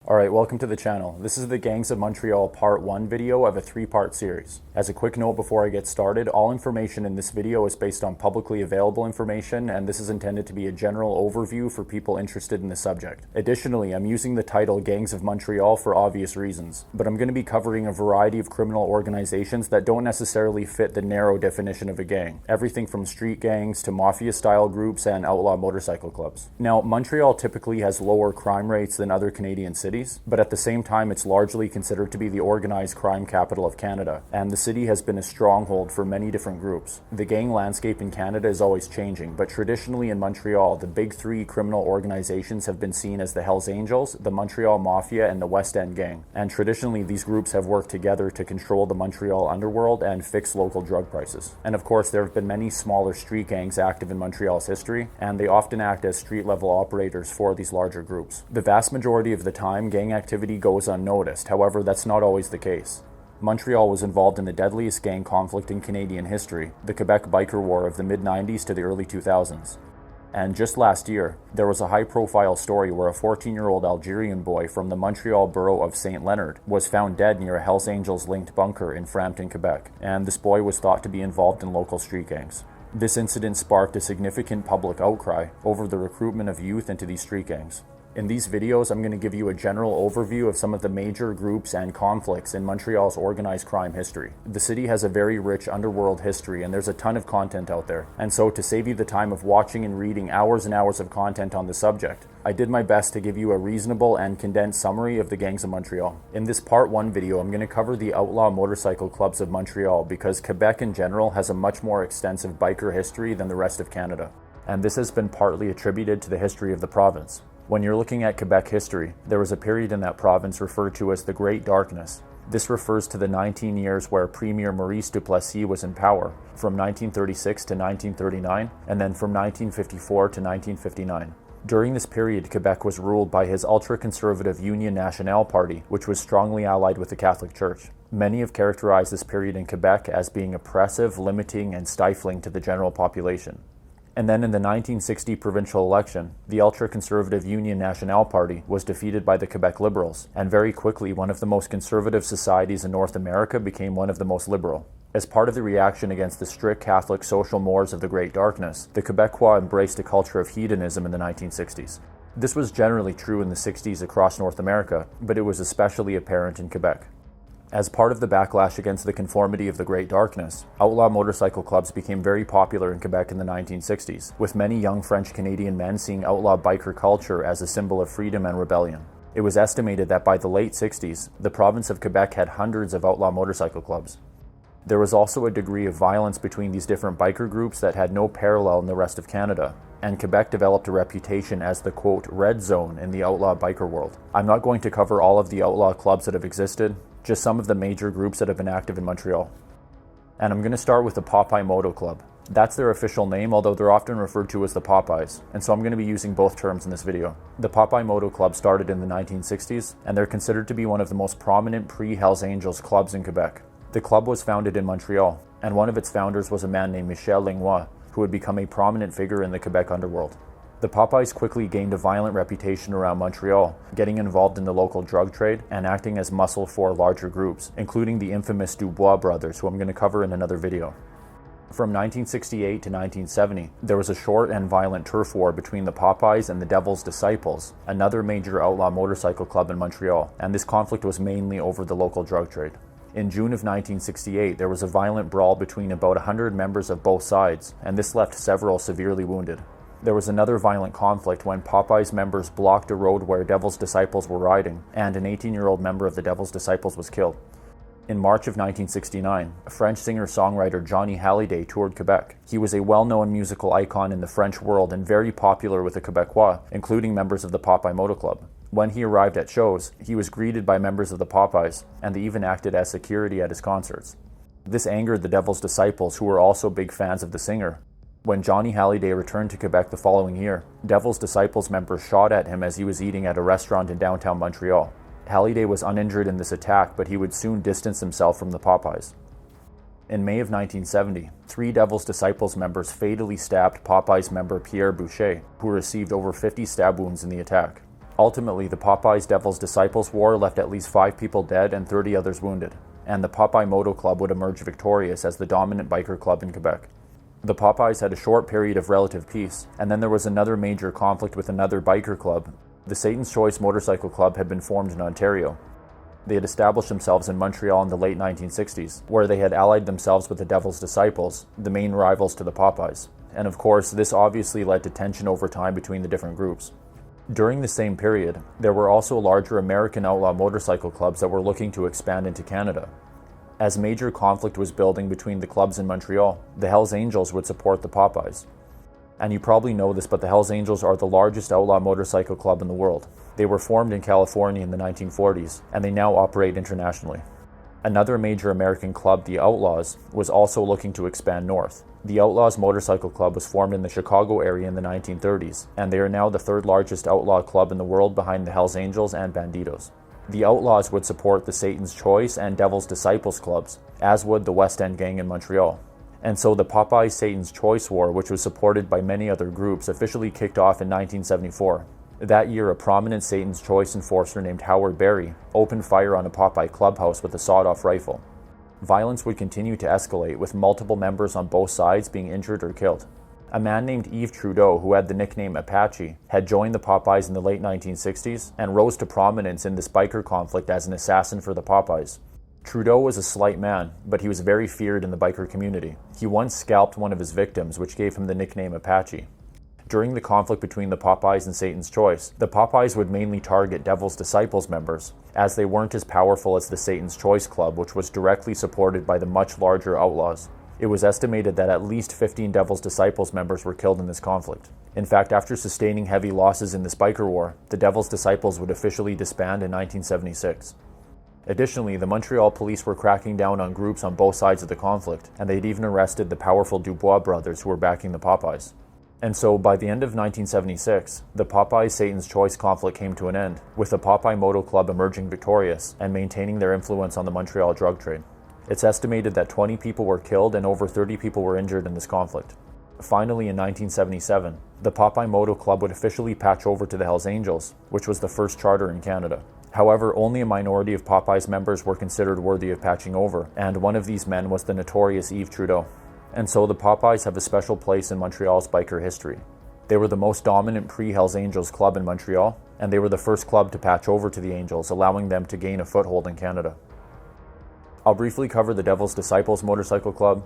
Alright, welcome to the channel. This is the Gangs of Montreal Part 1 video of a 3-part series. As a quick note before I get started, all information in this video is based on publicly available information, and this is intended to be a general overview for people interested in the subject. Additionally, I'm using the title Gangs of Montreal for obvious reasons, but I'm going to be covering a variety of criminal organizations that don't necessarily fit the narrow definition of a gang. Everything from street gangs to mafia-style groups and outlaw motorcycle clubs. Now, Montreal typically has lower crime rates than other Canadian cities, but at the same time it's largely considered to be the organized crime capital of Canada, and the city has been a stronghold for many different groups. The gang landscape in Canada is always changing, but traditionally in Montreal, the big three criminal organizations have been seen as the Hells Angels, the Montreal Mafia, and the West End Gang. And traditionally these groups have worked together to control the Montreal underworld and fix local drug prices. And of course there have been many smaller street gangs active in Montreal's history, and they often act as street-level operators for these larger groups. The vast majority of the time, gang activity goes unnoticed. However, that's not always the case. Montreal was involved in the deadliest gang conflict in Canadian history, the Quebec Biker War of the mid-90s to the early 2000s. And just last year, there was a high-profile story where a 14-year-old Algerian boy from the Montreal borough of St. Leonard was found dead near a Hells Angels-linked bunker in Frampton, Quebec, and this boy was thought to be involved in local street gangs. This incident sparked a significant public outcry over the recruitment of youth into these street gangs. In these videos, I'm going to give you a general overview of some of the major groups and conflicts in Montreal's organized crime history. The city has a very rich underworld history, and there's a ton of content out there. And so to save you the time of watching and reading hours and hours of content on the subject, I did my best to give you a reasonable and condensed summary of the Gangs of Montreal. In this Part 1 video, I'm going to cover the outlaw motorcycle clubs of Montreal because Quebec in general has a much more extensive biker history than the rest of Canada. And this has been partly attributed to the history of the province. When you're looking at Quebec history, there was a period in that province referred to as the Great Darkness. This refers to the 19 years where Premier Maurice Duplessis was in power, from 1936 to 1939, and then from 1954 to 1959. During this period, Quebec was ruled by his ultra-conservative Union Nationale party, which was strongly allied with the Catholic Church. Many have characterized this period in Quebec as being oppressive, limiting, and stifling to the general population. And then in the 1960 provincial election, the ultra-conservative Union Nationale Party was defeated by the Quebec Liberals, and very quickly one of the most conservative societies in North America became one of the most liberal. As part of the reaction against the strict Catholic social mores of the Great Darkness, the Quebecois embraced a culture of hedonism in the 1960s. This was generally true in the 60s across North America, but it was especially apparent in Quebec. As part of the backlash against the conformity of the Great Darkness, outlaw motorcycle clubs became very popular in Quebec in the 1960s, with many young French-Canadian men seeing outlaw biker culture as a symbol of freedom and rebellion. It was estimated that by the late 60s, the province of Quebec had hundreds of outlaw motorcycle clubs. There was also a degree of violence between these different biker groups that had no parallel in the rest of Canada, and Quebec developed a reputation as the, quote, red zone in the outlaw biker world. I'm not going to cover all of the outlaw clubs that have existed, just some of the major groups that have been active in Montreal. And I'm going to start with the Popeye Moto Club. That's their official name, although they're often referred to as the Popeyes, and so I'm going to be using both terms in this video. The Popeye Moto Club started in the 1960s, and they're considered to be one of the most prominent pre-Hells Angels clubs in Quebec. The club was founded in Montreal, and one of its founders was a man named Michel Lignois, who would become a prominent figure in the Quebec underworld. The Popeyes quickly gained a violent reputation around Montreal, getting involved in the local drug trade and acting as muscle for larger groups, including the infamous Dubois brothers, who I'm going to cover in another video. From 1968 to 1970, there was a short and violent turf war between the Popeyes and the Devil's Disciples, another major outlaw motorcycle club in Montreal, and this conflict was mainly over the local drug trade. In June of 1968, there was a violent brawl between about 100 members of both sides, and this left several severely wounded. There was another violent conflict when Popeye's members blocked a road where Devil's Disciples were riding, and an 18-year-old member of the Devil's Disciples was killed. In March of 1969, French singer-songwriter Johnny Hallyday toured Quebec. He was a well-known musical icon in the French world and very popular with the Quebecois, including members of the Popeye Moto Club. When he arrived at shows, he was greeted by members of the Popeyes, and they even acted as security at his concerts. This angered the Devil's Disciples, who were also big fans of the singer. When Johnny Hallyday returned to Quebec the following year, Devil's Disciples members shot at him as he was eating at a restaurant in downtown Montreal. Hallyday was uninjured in this attack, but he would soon distance himself from the Popeyes. In May of 1970, 3 Devil's Disciples members fatally stabbed Popeye's member Pierre Boucher, who received over 50 stab wounds in the attack. Ultimately, the Popeye-Devil's Disciples War left at least 5 people dead and 30 others wounded, and the Popeye Moto Club would emerge victorious as the dominant biker club in Quebec. The Popeyes had a short period of relative peace, and then there was another major conflict with another biker club. The Satan's Choice Motorcycle Club had been formed in Ontario. They had established themselves in Montreal in the late 1960s, where they had allied themselves with the Devil's Disciples, the main rivals to the Popeyes. And of course, this obviously led to tension over time between the different groups. During the same period, there were also larger American outlaw motorcycle clubs that were looking to expand into Canada. As major conflict was building between the clubs in Montreal, the Hells Angels would support the Popeyes. And you probably know this, but the Hells Angels are the largest outlaw motorcycle club in the world. They were formed in California in the 1940s, and they now operate internationally. Another major American club, the Outlaws, was also looking to expand north. The Outlaws Motorcycle Club was formed in the Chicago area in the 1930s, and they are now the third largest outlaw club in the world behind the Hells Angels and Bandidos. The Outlaws would support the Satan's Choice and Devil's Disciples clubs, as would the West End Gang in Montreal. And so the Popeye Satan's Choice War, which was supported by many other groups, officially kicked off in 1974. That year, a prominent Satan's Choice enforcer named Howard Berry opened fire on a Popeye clubhouse with a sawed-off rifle. Violence would continue to escalate, with multiple members on both sides being injured or killed. A man named Yves Trudeau, who had the nickname Apache, had joined the Popeyes in the late 1960s and rose to prominence in this biker conflict as an assassin for the Popeyes. Trudeau was a slight man, but he was very feared in the biker community. He once scalped one of his victims, which gave him the nickname Apache. During the conflict between the Popeyes and Satan's Choice, the Popeyes would mainly target Devil's Disciples members, as they weren't as powerful as the Satan's Choice Club, which was directly supported by the much larger Outlaws. It was estimated that at least 15 Devil's Disciples members were killed in this conflict. In fact, after sustaining heavy losses in this biker war, the Devil's Disciples would officially disband in 1976. Additionally, the Montreal police were cracking down on groups on both sides of the conflict, and they'd even arrested the powerful Dubois brothers who were backing the Popeyes. And so, by the end of 1976, the Popeye-Satan's Choice conflict came to an end, with the Popeye Moto Club emerging victorious and maintaining their influence on the Montreal drug trade. It's estimated that 20 people were killed and over 30 people were injured in this conflict. Finally, in 1977, the Popeye Moto Club would officially patch over to the Hells Angels, which was the first charter in Canada. However, only a minority of Popeye's members were considered worthy of patching over, and one of these men was the notorious Yves Trudeau. And so the Popeyes have a special place in Montreal's biker history. They were the most dominant pre-Hells Angels club in Montreal, and they were the first club to patch over to the Angels, allowing them to gain a foothold in Canada. I'll briefly cover the Devil's Disciples Motorcycle Club.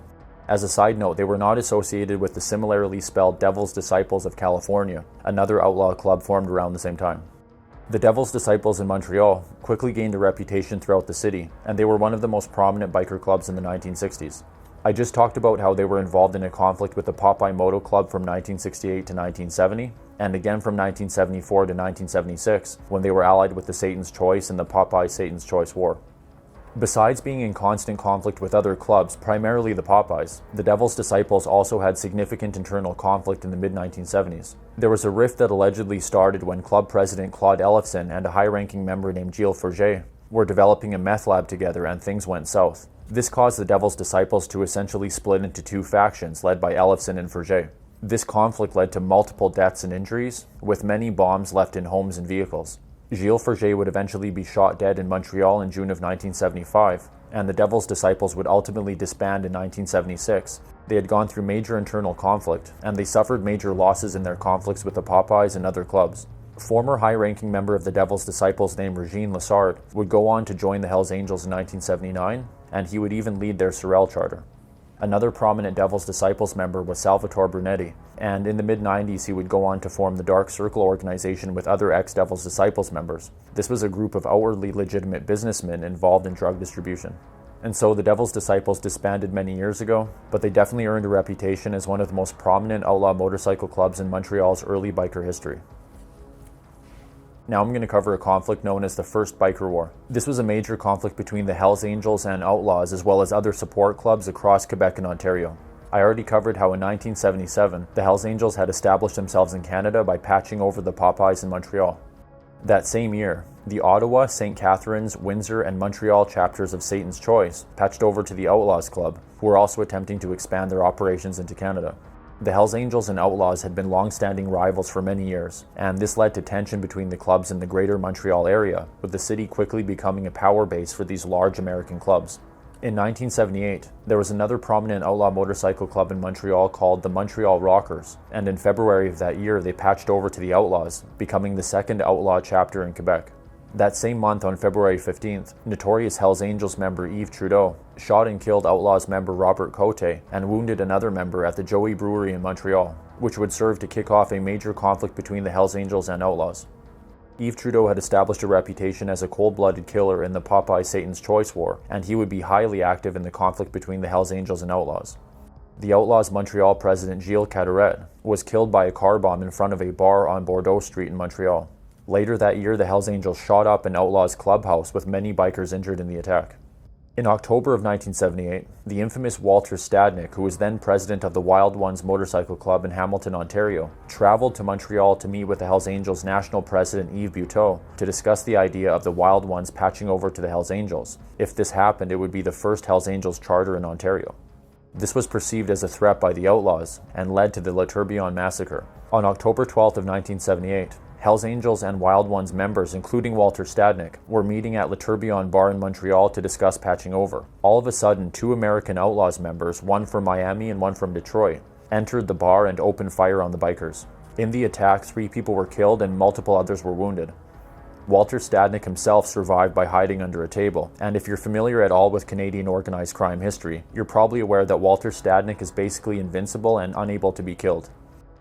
As a side note, they were not associated with the similarly spelled Devil's Disciples of California, another outlaw club formed around the same time. The Devil's Disciples in Montreal quickly gained a reputation throughout the city, and they were one of the most prominent biker clubs in the 1960s. I just talked about how they were involved in a conflict with the Popeye Moto Club from 1968 to 1970, and again from 1974 to 1976, when they were allied with the Satan's Choice in the Popeye Satan's Choice War. Besides being in constant conflict with other clubs, primarily the Popeyes, the Devil's Disciples also had significant internal conflict in the mid-1970s. There was a rift that allegedly started when club president Claude Ellefson and a high-ranking member named Gilles Forget were developing a meth lab together, and things went south. This caused the Devil's Disciples to essentially split into two factions led by Ellefson and Forget. This conflict led to multiple deaths and injuries, with many bombs left in homes and vehicles. Gilles Forget would eventually be shot dead in Montreal in June of 1975, and the Devil's Disciples would ultimately disband in 1976. They had gone through major internal conflict, and they suffered major losses in their conflicts with the Popeyes and other clubs. A former high-ranking member of the Devil's Disciples named Regine Lessard would go on to join the Hells Angels in 1979, and he would even lead their Sorel charter. Another prominent Devil's Disciples member was Salvatore Brunetti, and in the mid-90s he would go on to form the Dark Circle organization with other ex-Devil's Disciples members. This was a group of outwardly legitimate businessmen involved in drug distribution. And so the Devil's Disciples disbanded many years ago, but they definitely earned a reputation as one of the most prominent outlaw motorcycle clubs in Montreal's early biker history. Now I'm going to cover a conflict known as the First Biker War. This was a major conflict between the Hells Angels and Outlaws, as well as other support clubs across Quebec and Ontario. I already covered how in 1977, the Hells Angels had established themselves in Canada by patching over the Popeyes in Montreal. That same year, the Ottawa, St. Catharines, Windsor, and Montreal chapters of Satan's Choice patched over to the Outlaws Club, who were also attempting to expand their operations into Canada. The Hells Angels and Outlaws had been long-standing rivals for many years, and this led to tension between the clubs in the greater Montreal area, with the city quickly becoming a power base for these large American clubs. In 1978, there was another prominent outlaw motorcycle club in Montreal called the Montreal Rockers, and in February of that year they patched over to the Outlaws, becoming the second outlaw chapter in Quebec. That same month, on February 15th, notorious Hells Angels member Yves Trudeau shot and killed Outlaws member Robert Cote and wounded another member at the Joey Brewery in Montreal, which would serve to kick off a major conflict between the Hells Angels and Outlaws. Yves Trudeau had established a reputation as a cold-blooded killer in the Popeye Satan's Choice War, and he would be highly active in the conflict between the Hells Angels and Outlaws. The Outlaws' Montreal president Gilles Carteret was killed by a car bomb in front of a bar on Bordeaux Street in Montreal. Later that year, the Hells Angels shot up an Outlaws clubhouse with many bikers injured in the attack. In October of 1978, the infamous Walter Stadnick, who was then president of the Wild Ones Motorcycle Club in Hamilton, Ontario, traveled to Montreal to meet with the Hells Angels national president Yves Buteau to discuss the idea of the Wild Ones patching over to the Hells Angels. If this happened, it would be the first Hells Angels charter in Ontario. This was perceived as a threat by the Outlaws and led to the Le Tourbillon massacre. On October 12th of 1978, Hells Angels and Wild Ones members, including Walter Stadnick, were meeting at Le Tourbillon bar in Montreal to discuss patching over. All of a sudden, two American Outlaws members, one from Miami and one from Detroit, entered the bar and opened fire on the bikers. In the attack, 3 people were killed and multiple others were wounded. Walter Stadnick himself survived by hiding under a table, and if you're familiar at all with Canadian organized crime history, you're probably aware that Walter Stadnick is basically invincible and unable to be killed.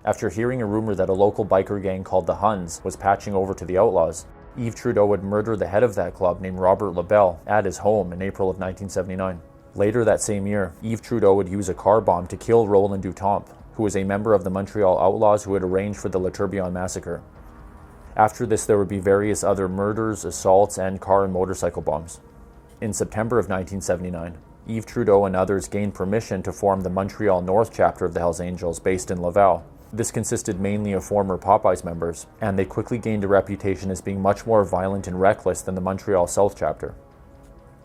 After hearing a rumor that a local biker gang called the Huns was patching over to the Outlaws, Yves Trudeau would murder the head of that club named Robert Lebel at his home in April of 1979. Later that same year, Yves Trudeau would use a car bomb to kill Roland Dutomp, who was a member of the Montreal Outlaws who had arranged for the Le Tourbillon massacre. After this, there would be various other murders, assaults, and car and motorcycle bombs. In September of 1979, Yves Trudeau and others gained permission to form the Montreal North chapter of the Hells Angels based in Laval. This consisted mainly of former Popeyes members, and they quickly gained a reputation as being much more violent and reckless than the Montreal South chapter.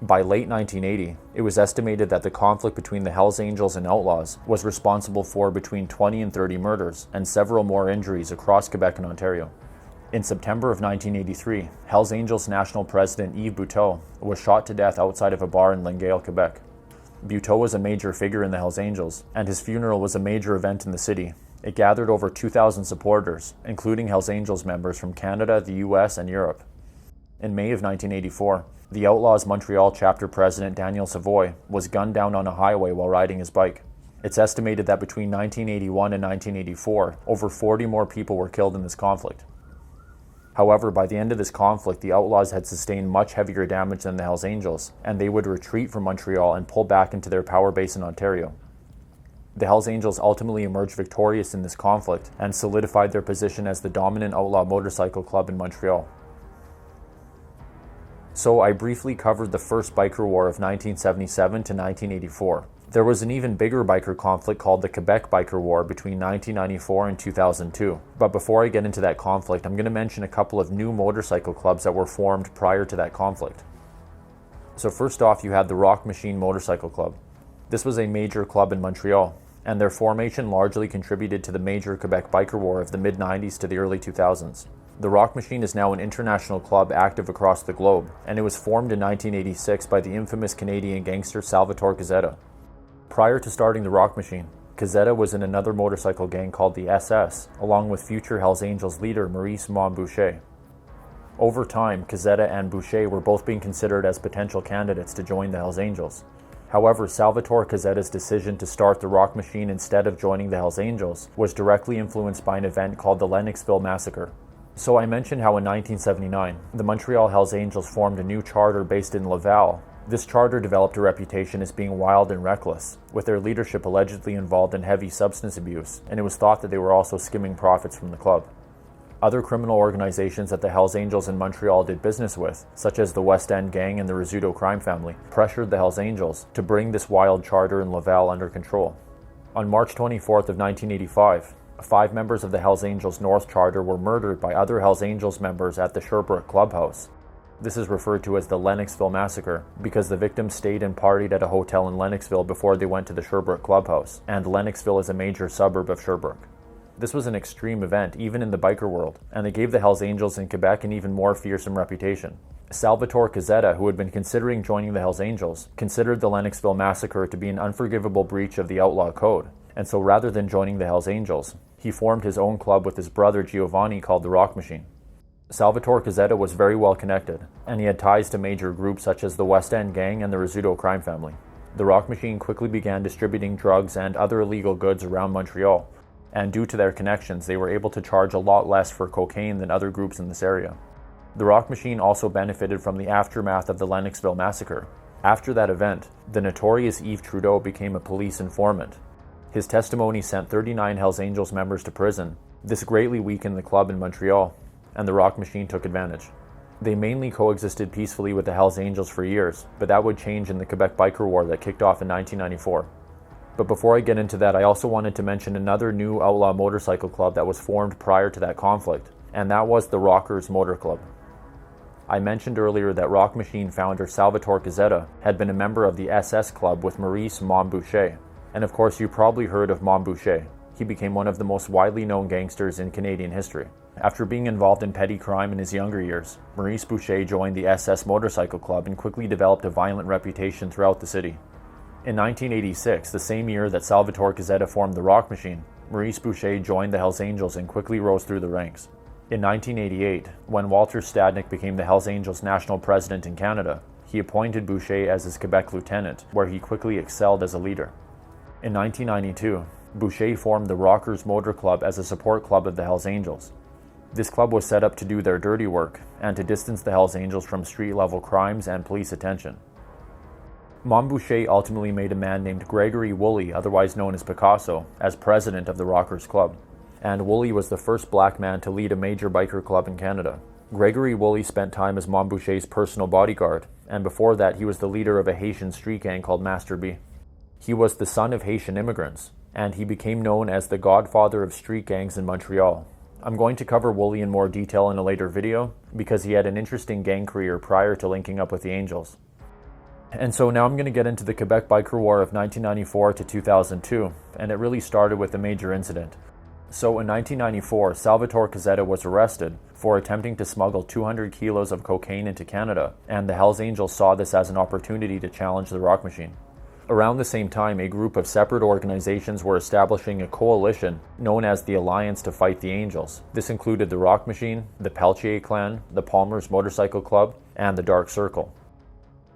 By late 1980, it was estimated that the conflict between the Hells Angels and Outlaws was responsible for between 20 and 30 murders and several more injuries across Quebec and Ontario. In September of 1983, Hells Angels national president Yves Buteau was shot to death outside of a bar in Longueuil, Quebec. Buteau was a major figure in the Hells Angels, and his funeral was a major event in the city. It gathered over 2,000 supporters, including Hells Angels members from Canada, the US, and Europe. In May of 1984, the Outlaws Montreal chapter president Daniel Savoy was gunned down on a highway while riding his bike. It's estimated that between 1981 and 1984, over 40 more people were killed in this conflict. However, by the end of this conflict, the Outlaws had sustained much heavier damage than the Hells Angels, and they would retreat from Montreal and pull back into their power base in Ontario. The Hells Angels ultimately emerged victorious in this conflict and solidified their position as the dominant outlaw motorcycle club in Montreal. So I briefly covered the first biker war of 1977 to 1984. There was an even bigger biker conflict called the Quebec Biker War between 1994 and 2002. But before I get into that conflict, I'm going to mention a couple of new motorcycle clubs that were formed prior to that conflict. So first off, you had the Rock Machine Motorcycle Club. This was a major club in Montreal, and their formation largely contributed to the major Quebec Biker War of the mid-90s to the early 2000s. The Rock Machine is now an international club active across the globe, and it was formed in 1986 by the infamous Canadian gangster Salvatore Cazzetta. Prior to starting the Rock Machine, Cazzetta was in another motorcycle gang called the SS, along with future Hells Angels leader Maurice Boucher. Over time, Cazzetta and Boucher were both being considered as potential candidates to join the Hells Angels. However, Salvatore Cazzetta's decision to start the Rock Machine instead of joining the Hells Angels was directly influenced by an event called the Lennoxville Massacre. So I mentioned how in 1979, the Montreal Hells Angels formed a new charter based in Laval. This charter developed a reputation as being wild and reckless, with their leadership allegedly involved in heavy substance abuse, and it was thought that they were also skimming profits from the club. Other criminal organizations that the Hells Angels in Montreal did business with, such as the West End Gang and the Rizzuto crime family, pressured the Hells Angels to bring this wild charter in Laval under control. On March 24th of 1985, 5 members of the Hells Angels North Charter were murdered by other Hells Angels members at the Sherbrooke Clubhouse. This is referred to as the Lennoxville Massacre because the victims stayed and partied at a hotel in Lennoxville before they went to the Sherbrooke clubhouse, and Lennoxville is a major suburb of Sherbrooke. This was an extreme event, even in the biker world, and it gave the Hells Angels in Quebec an even more fearsome reputation. Salvatore Cazzetta, who had been considering joining the Hells Angels, considered the Lennoxville Massacre to be an unforgivable breach of the outlaw code, and so rather than joining the Hells Angels, he formed his own club with his brother Giovanni called the Rock Machine. Salvatore Cazzetta was very well connected, and he had ties to major groups such as the West End Gang and the Rizzuto crime family. The Rock Machine quickly began distributing drugs and other illegal goods around Montreal, and due to their connections, they were able to charge a lot less for cocaine than other groups in this area. The Rock Machine also benefited from the aftermath of the Lennoxville Massacre. After that event, the notorious Yves Trudeau became a police informant. His testimony sent 39 Hells Angels members to prison. This greatly weakened the club in Montreal, and the Rock Machine took advantage. They mainly coexisted peacefully with the Hells Angels for years, but that would change in the Quebec Biker War that kicked off in 1994. But before I get into that, I also wanted to mention another new outlaw motorcycle club that was formed prior to that conflict, and that was the Rockers Motor Club. I mentioned earlier that Rock Machine founder Salvatore Cazzetta had been a member of the SS Club with Maurice Mom Boucher, and of course you probably heard of Mom Boucher. He became one of the most widely known gangsters in Canadian history. After being involved in petty crime in his younger years, Maurice Boucher joined the SS Motorcycle Club and quickly developed a violent reputation throughout the city. In 1986, the same year that Salvatore Cazzetta formed the Rock Machine, Maurice Boucher joined the Hells Angels and quickly rose through the ranks. In 1988, when Walter Stadnik became the Hells Angels national president in Canada, he appointed Boucher as his Quebec lieutenant, where he quickly excelled as a leader. In 1992, Boucher formed the Rockers Motor Club as a support club of the Hells Angels. This club was set up to do their dirty work and to distance the Hells Angels from street-level crimes and police attention. Mom Boucher ultimately made a man named Gregory Woolley, otherwise known as Picasso, as president of the Rockers Club, and Woolley was the first black man to lead a major biker club in Canada. Gregory Woolley spent time as Mom Boucher's personal bodyguard, and before that he was the leader of a Haitian street gang called Master B. He was the son of Haitian immigrants, and he became known as the godfather of street gangs in Montreal. I'm going to cover Woolley in more detail in a later video, because he had an interesting gang career prior to linking up with the Angels. And so now I'm going to get into the Quebec Biker War of 1994 to 2002, and it really started with a major incident. So in 1994, Salvatore Cazzetta was arrested for attempting to smuggle 200 kilos of cocaine into Canada, and the Hells Angels saw this as an opportunity to challenge the Rock Machine. Around the same time, a group of separate organizations were establishing a coalition known as the Alliance to Fight the Angels. This included the Rock Machine, the Pelletier Clan, the Palmer's Motorcycle Club, and the Dark Circle.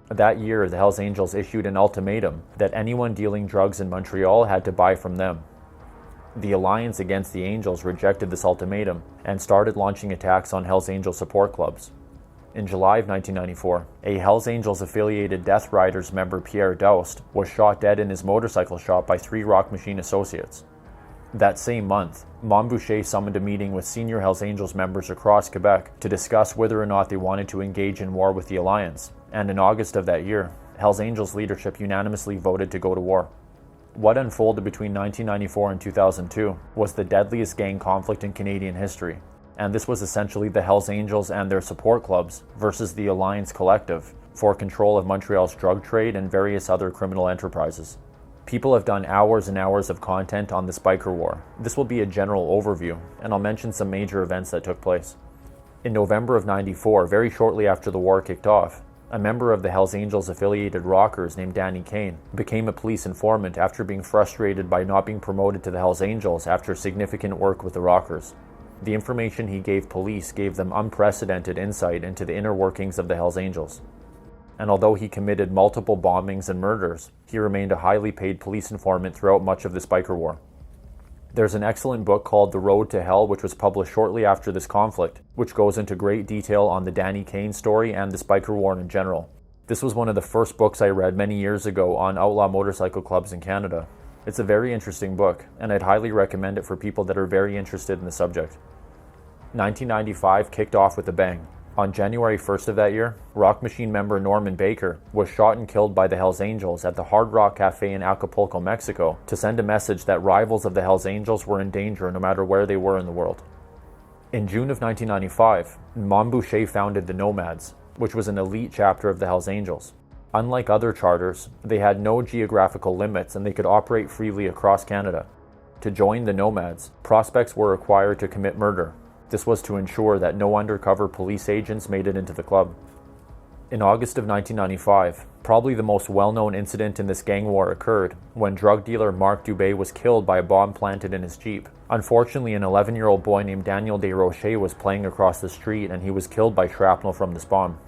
That year, the Hells Angels issued an ultimatum that anyone dealing drugs in Montreal had to buy from them. The Alliance against the Angels rejected this ultimatum and started launching attacks on Hells Angels support clubs. In July of 1994, a Hells Angels affiliated Death Riders member Pierre Daoust was shot dead in his motorcycle shop by 3 Rock Machine associates. That same month, Mom Boucher summoned a meeting with senior Hells Angels members across Quebec to discuss whether or not they wanted to engage in war with the Alliance, and in August of that year, Hells Angels leadership unanimously voted to go to war. What unfolded between 1994 and 2002 was the deadliest gang conflict in Canadian history, and this was essentially the Hells Angels and their support clubs versus the Alliance Collective for control of Montreal's drug trade and various other criminal enterprises. People have done hours and hours of content on this biker war. This will be a general overview, and I'll mention some major events that took place. In November of '94, very shortly after the war kicked off, a member of the Hells Angels affiliated Rockers named Danny Kane became a police informant after being frustrated by not being promoted to the Hells Angels after significant work with the Rockers. The information he gave police gave them unprecedented insight into the inner workings of the Hells Angels. And although he committed multiple bombings and murders, he remained a highly paid police informant throughout much of this biker war. There's an excellent book called The Road to Hell, which was published shortly after this conflict, which goes into great detail on the Danny Kane story and this biker war in general. This was one of the first books I read many years ago on outlaw motorcycle clubs in Canada. It's a very interesting book, and I'd highly recommend it for people that are very interested in the subject. 1995 kicked off with a bang. On January 1st of that year, Rock Machine member Norman Baker was shot and killed by the Hells Angels at the Hard Rock Cafe in Acapulco, Mexico, to send a message that rivals of the Hells Angels were in danger no matter where they were in the world. In June of 1995, Mom Boucher founded the Nomads, which was an elite chapter of the Hells Angels. Unlike other charters, they had no geographical limits and they could operate freely across Canada. To join the Nomads, prospects were required to commit murder. This was to ensure that no undercover police agents made it into the club. In August of 1995, probably the most well-known incident in this gang war occurred when drug dealer Marc Dubé was killed by a bomb planted in his Jeep. Unfortunately, an 11-year-old boy named Daniel Desrochers was playing across the street and he was killed by shrapnel from this bomb.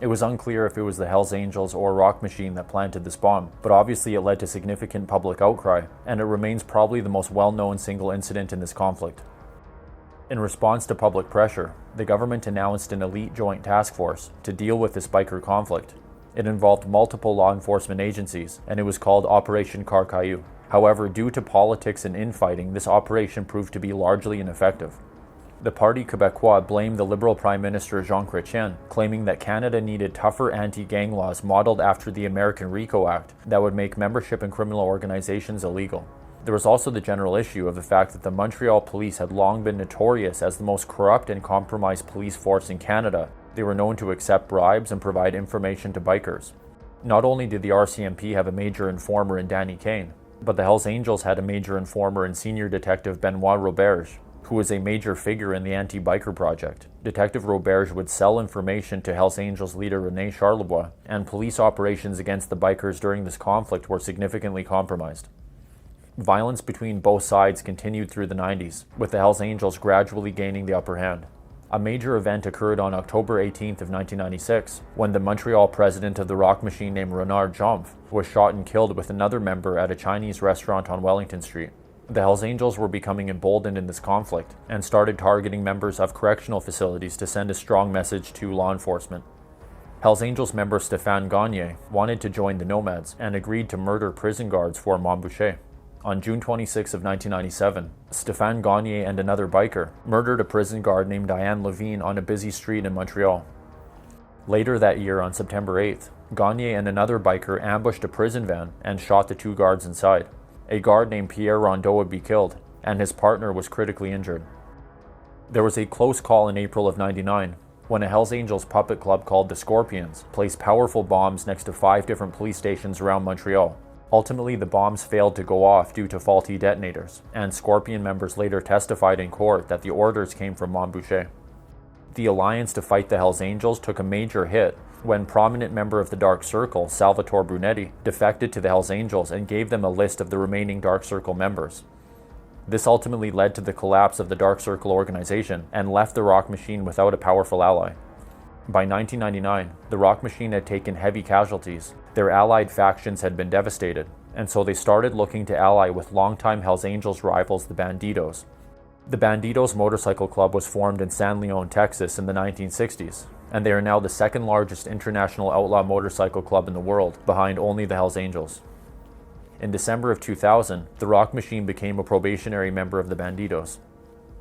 It was unclear if it was the Hells Angels or Rock Machine that planted this bomb, but obviously it led to significant public outcry, and it remains probably the most well-known single incident in this conflict. In response to public pressure, the government announced an elite joint task force to deal with this biker conflict. It involved multiple law enforcement agencies, and it was called Operation Car Caillou. However, due to politics and infighting, this operation proved to be largely ineffective. The Parti Québécois blamed the Liberal Prime Minister Jean Chrétien, claiming that Canada needed tougher anti-gang laws modeled after the American RICO Act that would make membership in criminal organizations illegal. There was also the general issue of the fact that the Montreal police had long been notorious as the most corrupt and compromised police force in Canada. They were known to accept bribes and provide information to bikers. Not only did the RCMP have a major informer in Danny Kane, but the Hells Angels had a major informer in Senior Detective Benoit Roberge, who was a major figure in the anti-biker project. Detective Roberge would sell information to Hells Angels leader René Charlebois, and police operations against the bikers during this conflict were significantly compromised. Violence between both sides continued through the 90s, with the Hells Angels gradually gaining the upper hand. A major event occurred on October 18th of 1996, when the Montreal president of the Rock Machine named Renard Jomph was shot and killed with another member at a Chinese restaurant on Wellington Street. The Hells Angels were becoming emboldened in this conflict and started targeting members of correctional facilities to send a strong message to law enforcement. Hells Angels member Stéphane Gagné wanted to join the Nomads and agreed to murder prison guards for Montboucher. On June 26 of 1997, Stéphane Gagné and another biker murdered a prison guard named Diane Levine on a busy street in Montreal. Later that year, on September 8th, Gagné and another biker ambushed a prison van and shot the two guards inside. A guard named Pierre Rondeau would be killed, and his partner was critically injured. There was a close call in April of '99 when a Hells Angels puppet club called the Scorpions placed powerful bombs next to 5 different police stations around Montreal. Ultimately, the bombs failed to go off due to faulty detonators, and Scorpion members later testified in court that the orders came from Montboucher. The alliance to fight the Hells Angels took a major hit when prominent member of the Dark Circle, Salvatore Brunetti, defected to the Hells Angels and gave them a list of the remaining Dark Circle members. This ultimately led to the collapse of the Dark Circle organization and left the Rock Machine without a powerful ally. By 1999, the Rock Machine had taken heavy casualties. Their allied factions had been devastated, and so they started looking to ally with longtime Hells Angels rivals, the Bandidos. The Bandidos Motorcycle Club was formed in San Leon, Texas in the 1960s, and they are now the second largest international outlaw motorcycle club in the world, behind only the Hells Angels. In December of 2000, the Rock Machine became a probationary member of the Bandidos.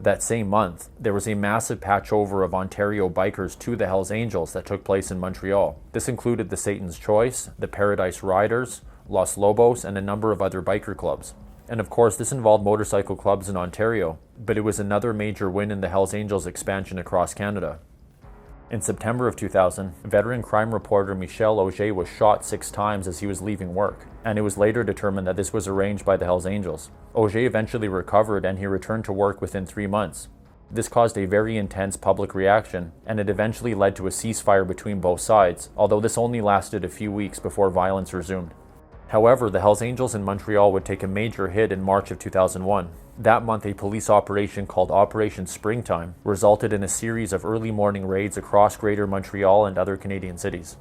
That same month, there was a massive patchover of Ontario bikers to the Hells Angels that took place in Montreal. This included the Satan's Choice, the Paradise Riders, Los Lobos, and a number of other biker clubs. And of course, this involved motorcycle clubs in Ontario, but it was another major win in the Hells Angels expansion across Canada. In September of 2000, veteran crime reporter Michel Auger was shot 6 times as he was leaving work, and it was later determined that this was arranged by the Hells Angels. Auger eventually recovered and he returned to work within 3 months. This caused a very intense public reaction, and it eventually led to a ceasefire between both sides, although this only lasted a few weeks before violence resumed. However, the Hells Angels in Montreal would take a major hit in March of 2001. That month, a police operation called Operation Springtime resulted in a series of early morning raids across Greater Montreal and other Canadian cities.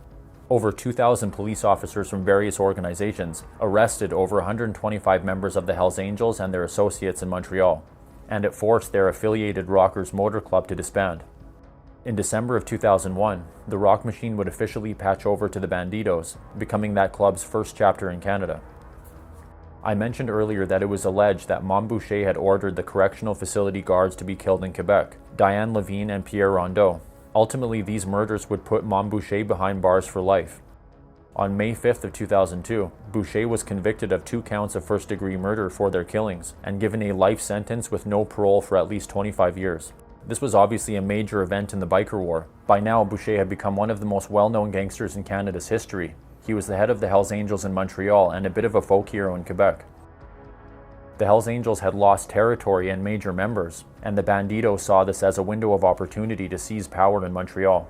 Over 2,000 police officers from various organizations arrested over 125 members of the Hells Angels and their associates in Montreal, and it forced their affiliated Rockers Motor Club to disband. In December of 2001, the Rock Machine would officially patch over to the Bandidos, becoming that club's first chapter in Canada. I mentioned earlier that it was alleged that Montboucher had ordered the correctional facility guards to be killed in Quebec, Diane Levine and Pierre Rondeau. Ultimately, these murders would put Montboucher behind bars for life. On May 5th of 2002, Boucher was convicted of 2 counts of first-degree murder for their killings and given a life sentence with no parole for at least 25 years. This was obviously a major event in the biker war. By now, Boucher had become one of the most well-known gangsters in Canada's history. He was the head of the Hells Angels in Montreal and a bit of a folk hero in Quebec. The Hells Angels had lost territory and major members, and the Bandidos saw this as a window of opportunity to seize power in Montreal.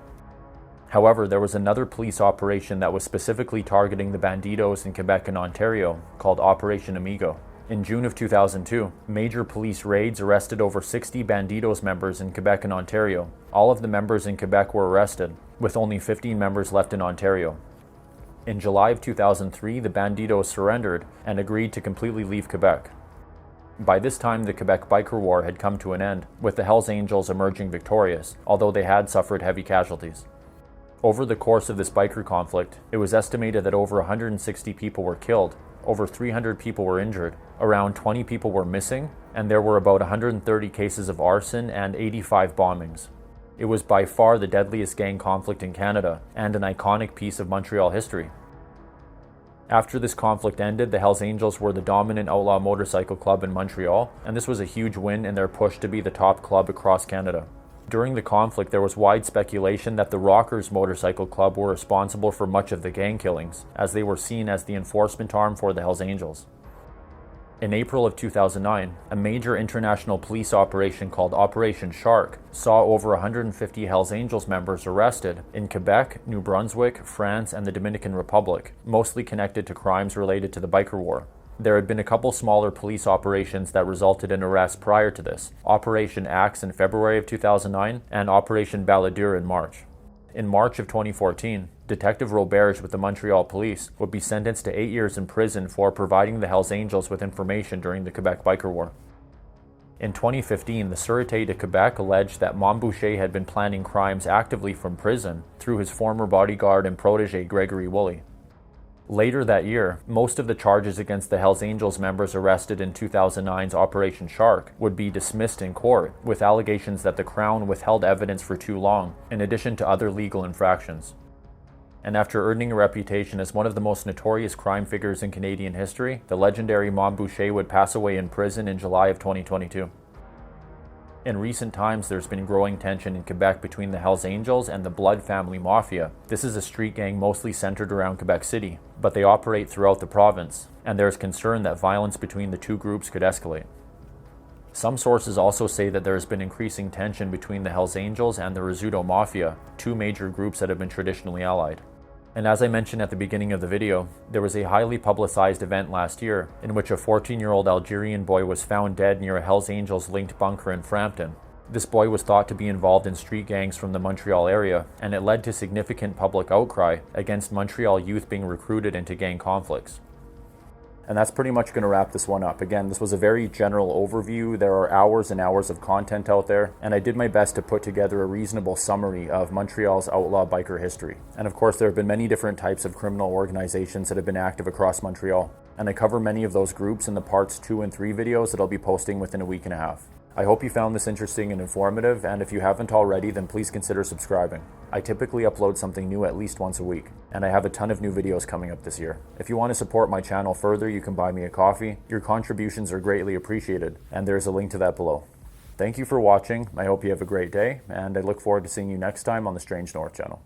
However, there was another police operation that was specifically targeting the Bandidos in Quebec and Ontario, called Operation Amigo. In June of 2002, major police raids arrested over 60 Bandidos members in Quebec and Ontario. All of the members in Quebec were arrested, with only 15 members left in Ontario. In July of 2003, the Bandidos surrendered and agreed to completely leave Quebec. By this time, the Quebec biker war had come to an end, with the Hells Angels emerging victorious, although they had suffered heavy casualties. Over the course of this biker conflict, it was estimated that over 160 people were killed, over 300 people were injured, around 20 people were missing, and there were about 130 cases of arson and 85 bombings. It was by far the deadliest gang conflict in Canada, and an iconic piece of Montreal history. After this conflict ended, the Hells Angels were the dominant outlaw motorcycle club in Montreal, and this was a huge win in their push to be the top club across Canada. During the conflict, there was wide speculation that the Rockers Motorcycle Club were responsible for much of the gang killings, as they were seen as the enforcement arm for the Hells Angels. In April of 2009, a major international police operation called Operation Shark saw over 150 Hells Angels members arrested in Quebec, New Brunswick, France, and the Dominican Republic, mostly connected to crimes related to the biker war. There had been a couple smaller police operations that resulted in arrests prior to this, Operation Axe in February of 2009 and Operation Balladur in March. In March of 2014, Detective Roberge with the Montreal Police would be sentenced to 8 years in prison for providing the Hells Angels with information during the Quebec biker war. In 2015, the Sûreté de Quebec alleged that Boucher had been planning crimes actively from prison through his former bodyguard and protege Gregory Woolley. Later that year, most of the charges against the Hells Angels members arrested in 2009's Operation Shark would be dismissed in court, with allegations that the Crown withheld evidence for too long, in addition to other legal infractions. And after earning a reputation as one of the most notorious crime figures in Canadian history, the legendary Boucher would pass away in prison in July of 2022. In recent times, there's been growing tension in Quebec between the Hells Angels and the Blood Family Mafia. This is a street gang mostly centered around Quebec City, but they operate throughout the province, and there is concern that violence between the two groups could escalate. Some sources also say that there has been increasing tension between the Hells Angels and the Rizzuto Mafia, two major groups that have been traditionally allied. And as I mentioned at the beginning of the video, there was a highly publicized event last year in which a 14-year-old Algerian boy was found dead near a Hells Angels-linked bunker in Frampton. This boy was thought to be involved in street gangs from the Montreal area, and it led to significant public outcry against Montreal youth being recruited into gang conflicts. And that's pretty much going to wrap this one up. Again, this was a very general overview. There are hours and hours of content out there, and I did my best to put together a reasonable summary of Montreal's outlaw biker history. And of course, there have been many different types of criminal organizations that have been active across Montreal, and I cover many of those groups in the parts 2 and 3 videos that I'll be posting within a week and a half. I hope you found this interesting and informative, and if you haven't already, then please consider subscribing. I typically upload something new at least once a week, and I have a ton of new videos coming up this year. If you want to support my channel further, you can buy me a coffee. Your contributions are greatly appreciated, and there's a link to that below. Thank you for watching. I hope you have a great day, and I look forward to seeing you next time on the Strange North channel.